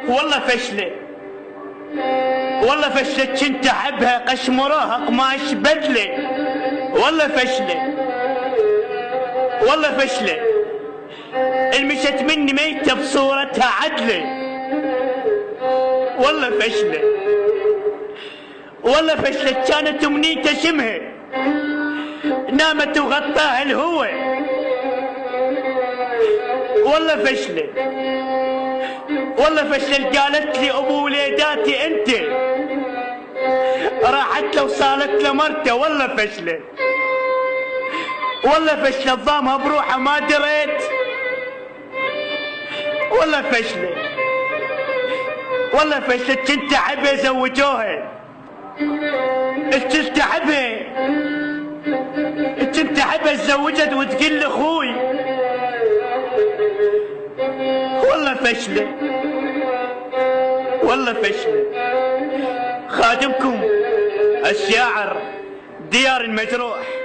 والله فشلة، والله فشلة، كنت احبها قش مراهق ماش بدلة. والله فشلة، والله فشلة، المشت مني ميتة بصورتها عدلة. والله فشلة، والله فشلة، كانت امنيته شمها نامت وغطاها الهوى. والله فشلة، والله فشلة، قالت لي ابو وليداتي انت، راحت له وصالت له مرته. والله فشلة، والله فشلة، ضامها بروحه ما دريت. والله فشلة، والله فشلة، كنت احبها زوجوها، كنت احبها، كنت احبها تزوجت وتقول لي اخوي. والله فشلة، والله فشلة. خادمكم الشاعر ديار المجروح.